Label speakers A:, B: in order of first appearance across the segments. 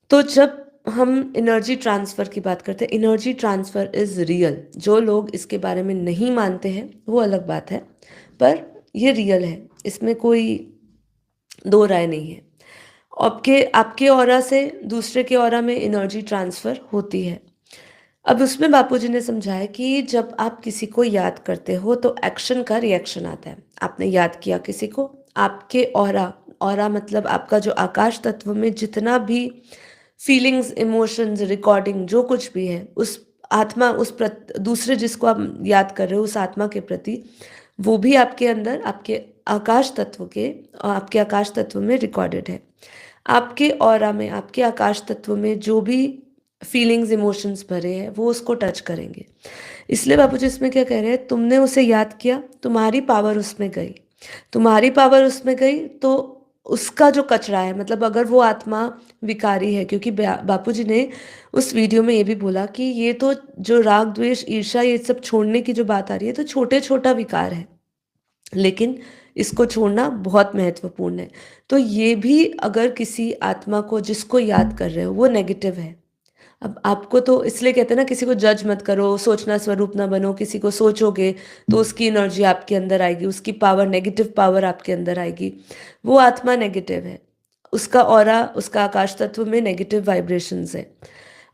A: तो जब हम एनर्जी ट्रांसफ़र की बात करते हैं, एनर्जी ट्रांसफ़र इज़ रियल। जो लोग इसके बारे में नहीं मानते हैं, वो अलग बात है, पर ये रियल है, इसमें कोई दो राय नहीं है। आपके आपके ऑरा से दूसरे के ऑरा में एनर्जी ट्रांसफ़र होती है। अब उसमें बापूजी ने समझाया कि जब आप किसी को याद करते हो तो एक्शन का रिएक्शन आता है। आपने याद किया किसी को, आपके ऑरा, ऑरा मतलब आपका जो आकाश तत्व में जितना भी फीलिंग्स, इमोशंस, रिकॉर्डिंग जो कुछ भी है, उस आत्मा, उस दूसरे जिसको आप याद कर रहे हो उस आत्मा के प्रति, वो भी आपके अंदर, आपके आकाश तत्व में रिकॉर्डेड है। आपके ऑरा में, आपके आकाश तत्व में जो भी फीलिंग्स, इमोशंस भरे हैं, वो उसको टच करेंगे। इसलिए बापूजी इसमें क्या कह रहे हैं, तुमने उसे याद किया, तुम्हारी पावर उसमें गई। तुम्हारी पावर उसमें गई तो उसका जो कचरा है, मतलब अगर वो आत्मा विकारी है, क्योंकि बापूजी ने उस वीडियो में ये भी बोला कि ये तो जो राग, द्वेष, ईर्ष्या ये सब छोड़ने की जो बात आ रही है, तो छोटे-छोटा विकार है। लेकिन इसको छोड़ना बहुत महत्वपूर्ण है। तो ये भी अगर किसी आत्मा को जिसको याद कर रहे हो वो नेगेटिव है, अब आपको तो इसलिए कहते हैं ना, किसी को जज मत करो, सोचना स्वरूप ना बनो, किसी को सोचोगे तो उसकी एनर्जी आपके अंदर आएगी, उसकी पावर, नेगेटिव पावर आपके अंदर आएगी। वो आत्मा नेगेटिव है, उसका ऑरा, उसका आकाश तत्व में नेगेटिव वाइब्रेशंस है।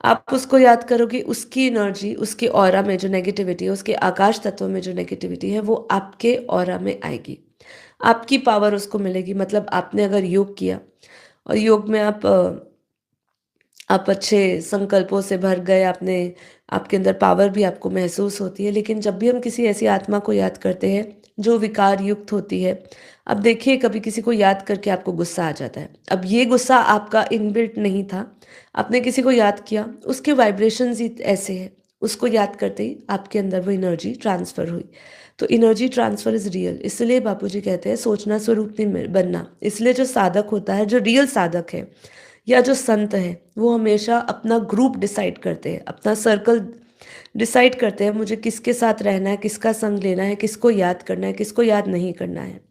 A: आप उसको याद करोगे, उसकी एनर्जी, उसके ऑरा में जो नेगेटिविटी है, उसके आकाश तत्व में जो नेगेटिविटी है, वो आपके ऑरा में आएगी। आपकी पावर उसको मिलेगी। मतलब आपने अगर योग किया और योग में आप अच्छे संकल्पों से भर गए, आपने, आपके अंदर पावर भी आपको महसूस होती है। लेकिन जब भी हम किसी ऐसी आत्मा को याद करते हैं जो विकार युक्त होती है, अब देखिए कभी किसी को याद करके आपको गुस्सा आ जाता है। अब ये गुस्सा आपका इनबिल्ट नहीं था, आपने किसी को याद किया, उसके वाइब्रेशंस ही ऐसे हैं, उसको याद करते ही आपके अंदर वो एनर्जी ट्रांसफ़र हुई। तो एनर्जी ट्रांसफ़र इज़ रियल। इसलिए बापूजी कहते हैं सोचना स्वरूप नहीं बनना। इसलिए जो साधक होता है, जो रियल साधक है या जो संत हैं, वो हमेशा अपना ग्रुप डिसाइड करते हैं, अपना सर्कल डिसाइड करते हैं, मुझे किसके साथ रहना है, किसका संग लेना है, किसको याद करना है, किसको याद नहीं करना है।